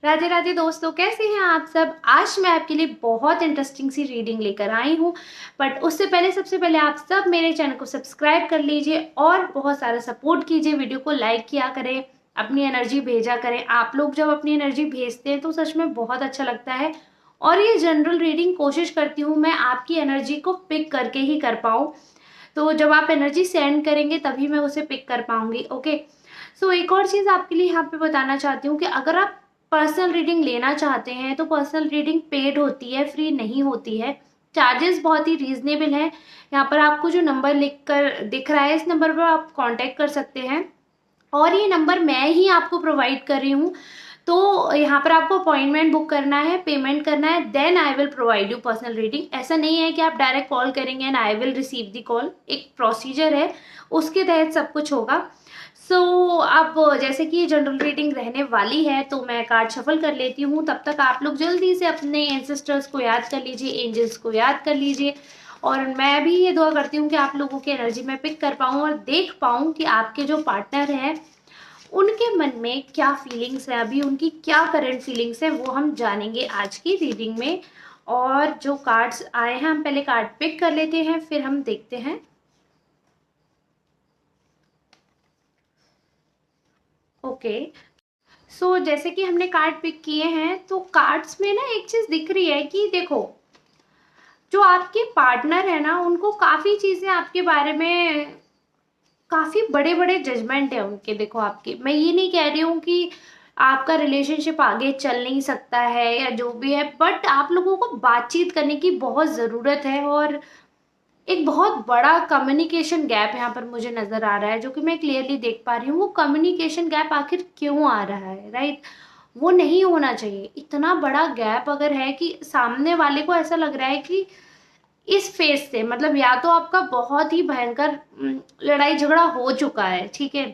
राधे राधे दोस्तों, कैसे हैं आप सब। आज मैं आपके लिए बहुत इंटरेस्टिंग सी रीडिंग लेकर आई हूँ। बट उससे पहले सबसे पहले आप सब मेरे चैनल को सब्सक्राइब कर लीजिए और बहुत सारा सपोर्ट कीजिए। वीडियो को लाइक किया करें, अपनी एनर्जी भेजा करें। आप लोग जब अपनी एनर्जी भेजते हैं तो सच में बहुत अच्छा लगता है। और ये जनरल रीडिंग कोशिश करती हूँ मैं आपकी एनर्जी को पिक करके ही कर पाऊँ। तो जब आप एनर्जी सेंड करेंगे तभी मैं उसे पिक कर पाऊंगी। ओके, सो एक और चीज़ आपके लिए यहाँ पे बताना चाहती हूँ कि अगर आप पर्सनल रीडिंग लेना चाहते हैं तो पर्सनल रीडिंग पेड होती है, फ्री नहीं होती है। चार्जेस बहुत ही रीजनेबल है। यहाँ पर आपको जो नंबर लिख कर दिख रहा है, इस नंबर पर आप कांटेक्ट कर सकते हैं और ये नंबर मैं ही आपको प्रोवाइड कर रही हूँ। तो यहाँ पर आपको अपॉइंटमेंट बुक करना है, पेमेंट करना है, then I will provide you personal reading. ऐसा नहीं है कि आप डायरेक्ट कॉल करेंगे and I will receive the call. एक प्रोसीजर है, उसके तहत सब कुछ होगा। सो अब जैसे कि ये जनरल रीडिंग रहने वाली है तो मैं कार्ड शफल कर लेती हूँ। तब तक आप लोग जल्दी से अपने एंसेस्टर्स को याद कर लीजिए, एंजल्स को याद कर लीजिए। और मैं भी ये दुआ करती हूँ कि आप लोगों की एनर्जी में पिक कर पाऊँ और देख पाऊँ कि आपके जो पार्टनर हैं उनके मन में क्या फीलिंग्स है, अभी उनकी क्या करंट फीलिंग्स है, वो हम जानेंगे आज की रीडिंग में। और जो कार्ड्स आए हैं हम पहले कार्ड पिक कर लेते हैं, फिर हम देखते हैं। ओके, सो जैसे कि हमने कार्ड पिक किए हैं तो कार्ड्स में ना एक चीज दिख रही है कि देखो, जो आपके पार्टनर है ना उनको काफी चीजें आपके बारे में, काफी बड़े बड़े जजमेंट है उनके। देखो आपके, मैं ये नहीं कह रही हूँ कि आपका रिलेशनशिप आगे चल नहीं सकता है या जो भी है, बट आप लोगों को बातचीत करने की बहुत ज़रूरत है। और एक बहुत बड़ा कम्युनिकेशन गैप यहाँ पर मुझे नज़र आ रहा है, जो कि मैं क्लियरली देख पा रही हूँ। वो कम्युनिकेशन गैप आखिर क्यों आ रहा है, राइट? वो नहीं होना चाहिए। इतना बड़ा गैप अगर है कि सामने वाले को ऐसा लग रहा है कि इस फेज से, मतलब या तो आपका बहुत ही भयंकर लड़ाई झगड़ा हो चुका है, ठीक है,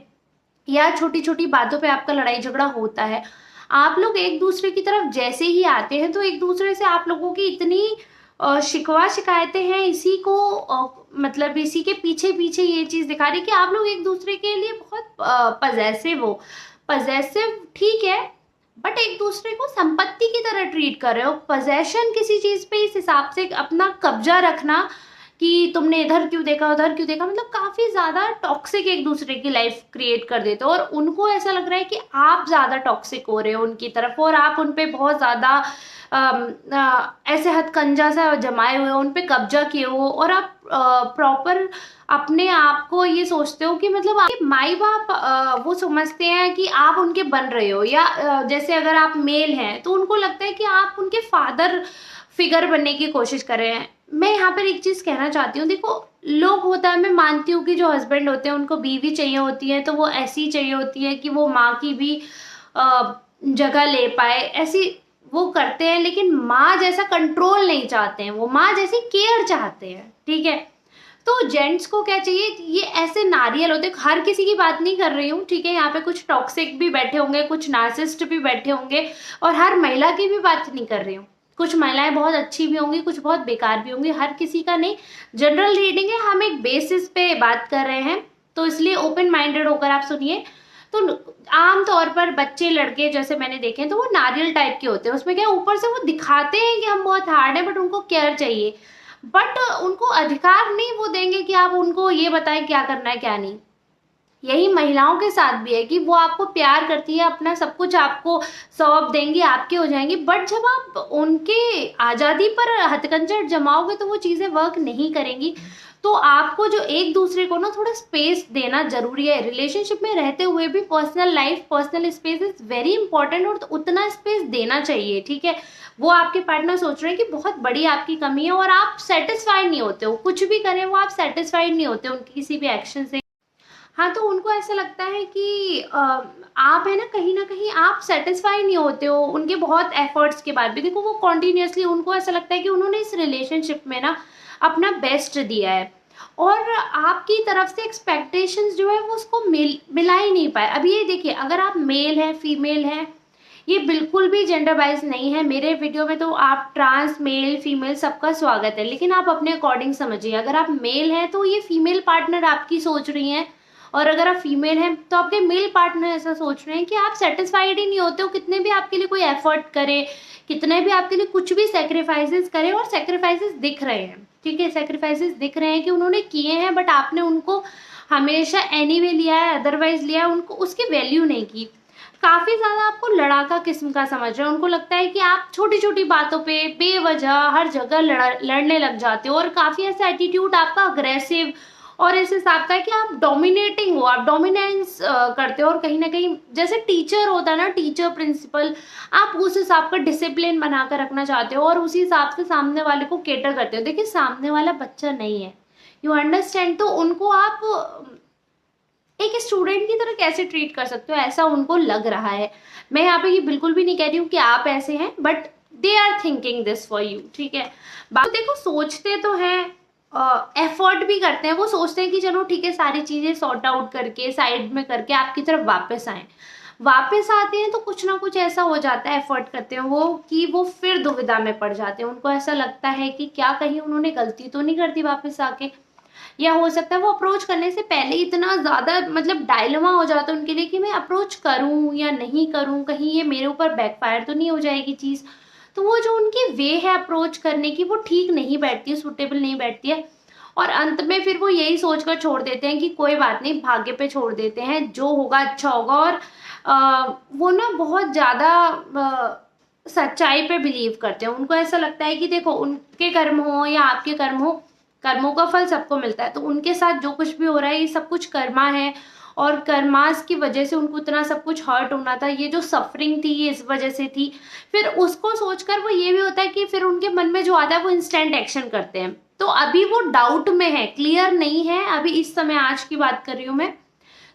या छोटी छोटी बातों पे आपका लड़ाई झगड़ा होता है। आप लोग एक दूसरे की तरफ जैसे ही आते हैं तो एक दूसरे से आप लोगों की इतनी शिकवा शिकायतें हैं, इसी को मतलब इसी के पीछे पीछे ये चीज दिखा रही है कि आप लोग एक दूसरे के लिए बहुत पजेसिव हो। पजेसिव ठीक है, बट एक दूसरे को संपत्ति की तरह ट्रीट कर रहे हो। पोजेशन किसी चीज पे इस हिसाब से अपना कब्जा रखना कि तुमने इधर क्यों देखा उधर क्यों देखा, मतलब काफी ज्यादा टॉक्सिक एक दूसरे की लाइफ क्रिएट कर देते हो। और उनको ऐसा लग रहा है कि आप ज्यादा टॉक्सिक हो रहे हो उनकी तरफ और आप उनपे बहुत ज्यादा ऐसे हथकंजा सा जमाए हुए हो, उनपे कब्जा किए हो। और आप प्रॉपर अपने आप को ये सोचते हो कि मतलब आपके माई बाप वो समझते हैं कि आप उनके बन रहे हो, या जैसे अगर आप मेल हैं तो उनको लगता है कि आप उनके फादर फिगर बनने की कोशिश कर रहे हैं। मैं यहाँ पर एक चीज कहना चाहती हूँ, देखो, लोग होता है, मैं मानती हूँ कि जो हस्बैंड होते हैं उनको बीवी चाहिए होती है तो वो ऐसी चाहिए होती है कि वो माँ की भी जगह ले पाए, ऐसी वो करते हैं। लेकिन माँ जैसा कंट्रोल नहीं चाहते हैं, वो माँ जैसी केयर चाहते हैं, ठीक है। तो जेंट्स को क्या चाहिए, ये ऐसे नारियल होते, हर किसी की बात नहीं कर रही हूँ, ठीक है। यहाँ पे कुछ टॉक्सिक भी बैठे होंगे, कुछ नार्सिसिस्ट भी बैठे होंगे, और हर महिला की भी बात नहीं कर रही हूँ। कुछ महिलाएं बहुत अच्छी भी होंगी, कुछ बहुत बेकार भी होंगी, हर किसी का नहीं। जनरल रीडिंग है, हम एक बेसिस पे बात कर रहे हैं, तो इसलिए ओपन माइंडेड होकर आप सुनिए। तो आम तौर पर बच्चे लड़के जैसे मैंने देखे हैं तो वो नारियल टाइप के होते हैं। उसमें क्या, ऊपर से वो दिखाते हैं कि हम बहुत हार्ड है, बट उनको केयर चाहिए। बट उनको अधिकार नहीं वो देंगे कि आप उनको ये बताएं क्या करना है क्या नहीं। यही महिलाओं के साथ भी है कि वो आपको प्यार करती है, अपना सब कुछ आपको सौंप देंगी, आपके हो जाएंगी। बट जब आप उनके आज़ादी पर हथकंजर जमाओगे तो वो चीज़ें वर्क नहीं करेंगी। तो आपको जो एक दूसरे को ना थोड़ा स्पेस देना जरूरी है। रिलेशनशिप में रहते हुए भी personal life, personal space is very important, और तो उतना स्पेस देना चाहिए, ठीक है। वो आपके पार्टनर सोच रहे हैं कि बहुत बड़ी आपकी कमी है और आप सेटिस्फाइड नहीं होते हो, कुछ भी करें वो आप सेटिस्फाइड नहीं होते उनकी किसी भी एक्शन से। हाँ, तो उनको ऐसा लगता है कि आप है ना कहीं आप सेटिस्फाई नहीं होते हो उनके बहुत एफर्ट्स के बाद भी। देखो, वो कॉन्टिन्यूसली, उनको ऐसा लगता है कि उन्होंने इस रिलेशनशिप में ना अपना बेस्ट दिया है और आपकी तरफ से एक्सपेक्टेशंस जो है वो उसको मिला ही नहीं पाए। अभी ये देखिए, अगर आप मेल हैं फीमेल हैं, ये बिल्कुल भी जेंडर वाइज नहीं है। मेरे वीडियो में तो आप ट्रांस, मेल, फीमेल सबका स्वागत है, लेकिन आप अपने अकॉर्डिंग समझिए। अगर आप मेल हैं तो ये फीमेल पार्टनर आपकी सोच रही हैं और अगर आप फीमेल हैं तो आपके मेल पार्टनर ऐसा सोच रहे हैं कि आप सेटिस्फाइड ही नहीं होते हो, कितने भी आपके लिए कोई एफर्ट करे, कितने भी आपके लिए कुछ भी सेक्रीफाइसेस करे, और सेक्रीफाइसेस दिख रहे हैं, ठीक है, सेक्रीफाइसेस दिख रहे हैं कि उन्होंने किए हैं, बट आपने उनको हमेशा एनीवे लिया है, अदरवाइज लिया है, उनको उसकी वैल्यू नहीं की। काफी ज्यादा आपको लड़ाका किस्म का समझ रहे हैं, उनको लगता है कि आप छोटी छोटी बातों पे बेवजह हर जगह लड़ने लग जाते हो, और काफी ऐसा एटीट्यूड आपका अग्रेसिव और इस हिसाब का है कि आप डोमिनेटिंग हो, आप डोमिनेंस करते हो, और कहीं ना कहीं जैसे टीचर होता है ना, टीचर प्रिंसिपल, आप उस हिसाब का डिसिप्लिन बना कर रखना चाहते हो और उसी हिसाब से सामने वाले को केटर करते हो। देखिए सामने वाला बच्चा नहीं है, यू अंडरस्टैंड, तो उनको आप एक स्टूडेंट की तरह कैसे ट्रीट कर सकते हो, ऐसा उनको लग रहा है। मैं यहाँ पे ये बिल्कुल भी नहीं कह रही हूँ कि आप ऐसे हैं, but they are thinking this for you, ठीक है। बाकी देखो सोचते तो हैं, एफर्ट भी करते हैं, वो सोचते हैं कि चलो ठीक है सारी चीजें सॉर्ट आउट करके साइड में करके आपकी तरफ वापस आए। वापस आते हैं तो कुछ ना कुछ ऐसा हो जाता है, एफर्ट करते हैं वो कि वो फिर दुविधा में पड़ जाते हैं, उनको ऐसा लगता है कि क्या कहीं उन्होंने गलती तो नहीं कर दी वापस आके, या हो सकता है वो अप्रोच करने से पहले इतना ज्यादा मतलब डायलेमा हो जाता है उनके लिए कि मैं अप्रोच करूं या नहीं करूं, कहीं ये मेरे ऊपर बैकफायर तो नहीं हो जाएगी चीज। तो वो जो उनकी वे है अप्रोच करने की वो ठीक नहीं बैठती है, सुटेबल नहीं बैठती है, और अंत में फिर वो यही सोचकर छोड़ देते हैं कि कोई बात नहीं, भाग्य पे छोड़ देते हैं, जो होगा अच्छा होगा। और वो ना बहुत ज्यादा सच्चाई पे बिलीव करते हैं, उनको ऐसा लगता है कि देखो उनके कर्म हो या आपके कर्म हो, कर्मों का फल सबको मिलता है, तो उनके साथ जो कुछ भी हो रहा है ये सब कुछ कर्मा है, और कर्मास की वजह से उनको इतना सब कुछ हर्ट होना था, ये जो सफरिंग थी ये इस वजह से थी। फिर उसको सोचकर वो ये भी होता है कि फिर उनके मन में जो आता है वो इंस्टेंट एक्शन करते हैं। तो अभी वो डाउट में है, क्लियर नहीं है अभी इस समय, आज की बात कर रही हूँ मैं,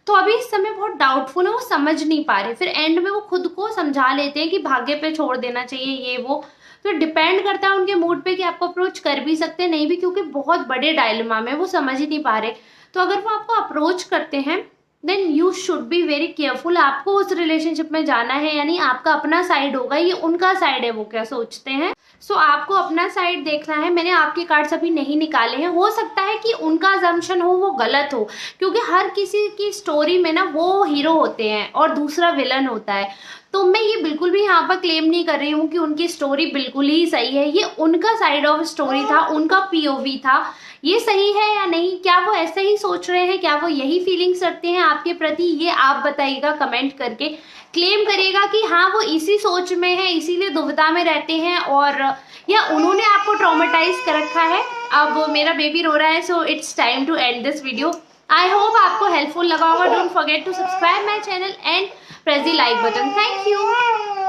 तो अभी इस समय बहुत डाउटफुल है, वो समझ नहीं पा रहे, फिर एंड में वो खुद को समझा लेते हैं कि भाग्य पे छोड़ देना चाहिए ये वो। तो डिपेंड करता है उनके मूड पे कि आपको अप्रोच कर भी सकते हैं नहीं भी, क्योंकि बहुत बड़े डायलेमा में वो समझ ही नहीं पा रहे। तो अगर वो आपको अप्रोच करते हैं then you should be very careful, आपको उस रिलेशनशिप में जाना है, यानी आपका अपना साइड होगा, ये उनका साइड है वो क्या सोचते हैं। सो आपको अपना साइड देखना है। मैंने आपके कार्ड्स अभी नहीं निकाले हैं, हो सकता है कि उनका अजम्पशन हो वो गलत हो, क्योंकि हर किसी की स्टोरी में ना वो हीरो होते हैं और दूसरा विलन होता है। तो मैं ये बिल्कुल भी यहाँ पर क्लेम नहीं कर रही हूँ कि उनकी स्टोरी बिल्कुल ही सही है, ये उनका साइड ऑफ स्टोरी था, उनका पीओवी था। ये सही है या नहीं, क्या वो ऐसे ही सोच रहे हैं, क्या वो यही फीलिंग्स रखते हैं आपके प्रति, ये आप बताइएगा कमेंट करके। क्लेम करिएगा कि हाँ वो इसी सोच में है, इसीलिए दुविधा में रहते हैं, और या उन्होंने आपको ट्रॉमेटाइज कर रखा है। अब मेरा बेबी रो रहा है, so it's time to end this video. I hope आपको हेल्पफुल लगा होगा। Don't forget to subscribe my channel and press the like button. Thank you.